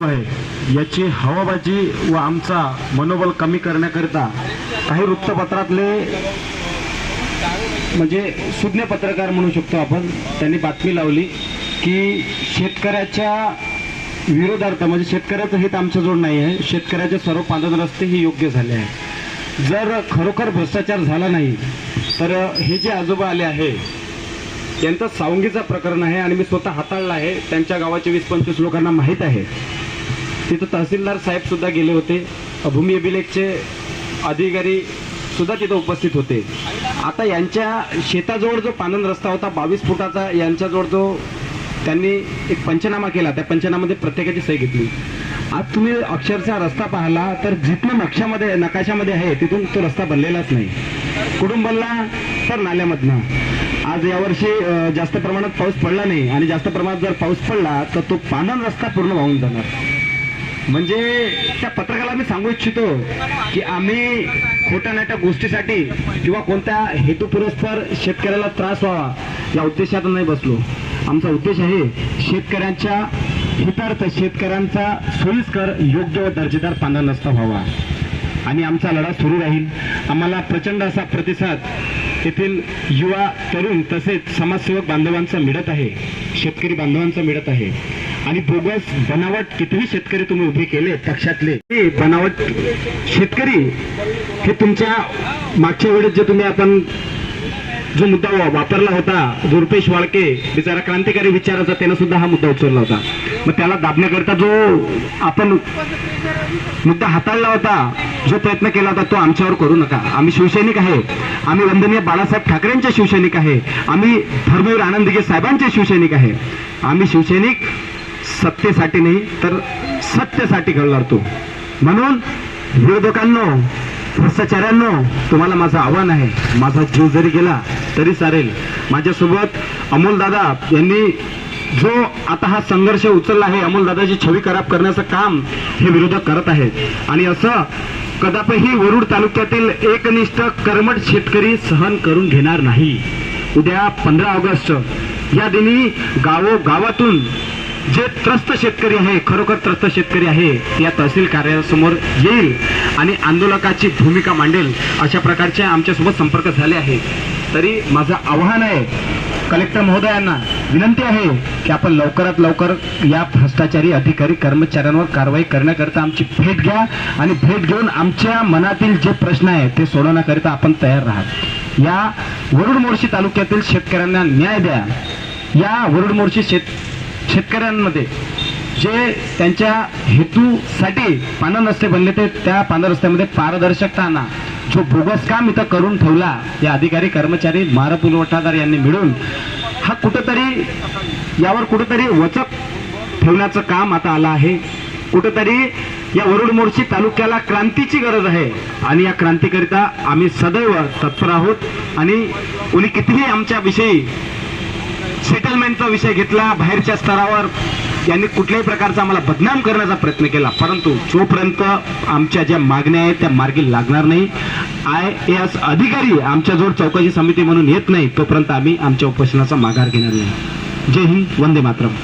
आहे याची हवाबाजी व आमचा मनोबल कमी करण्याकरिता काही वृत्तपत्रातले म्हणजे सुज्ञ पत्रकार म्हणू शकतो आपण, त्यांनी बातमी लावली की शेतकऱ्याच्या विरोधार्थ म्हणजे शेतकऱ्याचं हित आमच्याजवळ नाही आहे, शेतकऱ्याचे सर्व पांदन रस्ते हे योग्य झाले आहे. जर खरोखर भ्रष्टाचार झाला नाही तर हे जे आजोबा आले आहे यांचं सावंगीचं प्रकरण आहे आणि मी स्वतः हाताळलं आहे. त्यांच्या गावाचे 20-25 लोकांना माहीत आहे. तिथं तहसीलदार साहेब सुद्धा गेले होते, भूमी अभिलेखचे अधिकारी सुद्धा तिथं उपस्थित होते. आता यांच्या शेताजवळ जो पानन रस्ता होता 22 फुटाचा, यांच्याजवळ जो त्यांनी एक पंचनामा केला, त्या पंचनाम्यामध्ये प्रत्येकाची सही घेतली. आज तुम्ही अक्षरशः रस्ता पाहिला तर जिथनं नकाशामध्ये आहे तिथून तो रस्ता बनलेलाच नाही. कुठून बनला तर नाल्यामधनं. आज यावर्षी जास्त प्रमाणात पाऊस पडला नाही आणि जास्त प्रमाणात जर पाऊस पडला तर तो पानन रस्ता पूर्ण वाहून जाणार. म्हणजे त्या पत्रकाला मी सांगू इच्छितो की आम्ही खोट्या नाट्या गोष्टीसाठी किंवा कोणत्या हेतुपुरस्पर शेतकऱ्याला त्रास व्हावा या उद्देशात नाही बसलो. आमचा उद्देश आहे शेतकऱ्यांच्या हितार्थ, शेतकऱ्यांचा सोयीस्कर योग्य व दर्जेदार पानन रस्ता व्हावा आणि आमचा लढा सुरू राहील. आम्हाला प्रचंड असा प्रतिसाद येथील युवा तरुण तसेच समाजसेवक बांधवांचा मिळत आहे, शेतकरी बांधवांचा मिळत आहे. आणि बोगस बनावट कितीही शेतकरी तुम्ही उभे केले पक्षातले, हे बनावट शेतकरी हे तुमच्या मागच्या वेळेस जे तुम्ही आपण जो मुद्दा वापरला होता, जो रुपेश वाळके बिचारा क्रांतिकारी विचाराचा, त्यानं सुद्धा हा मुद्दा उचलला होता. मग त्याला दाबण्याकरता जो आपण मुद्दा हाताळला होता, जो प्रयत्न केला होता, तो आमच्यावर करू नका. आम्ही शिवसैनिक आहे, आम्ही वंदनीय बाळासाहेब ठाकरेंचे शिवसैनिक आहे, आम्ही धर्मवीर आनंद दिघे साहेबांचे शिवसैनिक आहे. आम्ही शिवसैनिक सत्तेसाठी नाही तर सत्तेसाठी लढतो. म्हणून विरोधकांनो, भ्रष्टाचाऱ्यांनो, तुम्हाला माझं आव्हान आहे, माझा जीव जरी गेला तरी चालेल. माझ्यासोबत अमोलदादा यांनी जो आता हा संघर्ष उचलला आहे, अमोलदादाची छवी खराब करण्याचं काम हे विरोधक करत आहेत आणि असं कदापिही वरुड तालुक्यातील एकनिष्ठ कर्मठ शेतकरी सहन करून घेणार नाही. उद्या 15 ऑगस्ट या दिनी गावोगावातून जे त्रस्त शेतकरी आहे, खरोखर त्रस्त शेतकरी आहे, या तहसील कार्यालयासमोर येईल आणि आंदोलकाची भूमिका मांडेल. अशा प्रकारचे आमच्यासोबत संपर्क झाले आहे. तरी माझं आव्हान आहे, कलेक्टर महोदयांना विनंती आहे की आपण लवकरात लवकर या भ्रष्टाचारी अधिकारी कर्मचाऱ्यांवर कारवाई करण्याकरिता आमची भेट घ्या आणि भेट घेऊन आमच्या मनातील जे प्रश्न आहे ते सोडवण्याकरिता आपण तयार राहा. या वरुड मोर्शी तालुक्यातील शेतकऱ्यांना न्याय द्या. या वरुड मोर्शी शेतकऱ्यांमध्ये जे त्यांच्या हेतूसाठी पानन रस्ते बनले ते त्या पानन रस्त्यामध्ये पारदर्शकता आणा. जो बोगस काम इथं करून ठेवला या अधिकारी कर्मचारी महापुरवठादार यांनी मिळून हा यावर कुठेतरी वचक ठेवण्याचं काम आता आलं आहे. कुठेतरी या वरुड मोर्शी तालुक्याला क्रांतीची गरज आहे आणि या क्रांतीकरिता आम्ही सदैव तत्पर आहोत. आणि कोणी कितीही आमच्या विषयी सेटलमेंटचा विषय घेतला, बाहेरच्या स्तरावर यांनी कुठल्याही प्रकारचा आम्हाला बदनाम करण्याचा प्रयत्न केला, परंतु जोपर्यंत आमच्या ज्या मागण्या आहेत त्या मार्गी लागणार नाही, IAS अधिकारी आमच्याजवळ चौकशी समिती म्हणून येत नाही, तोपर्यंत आम्ही आमच्या उपोषणाचा माघार घेणार नाही. जय हिंद, वंदे मातरम.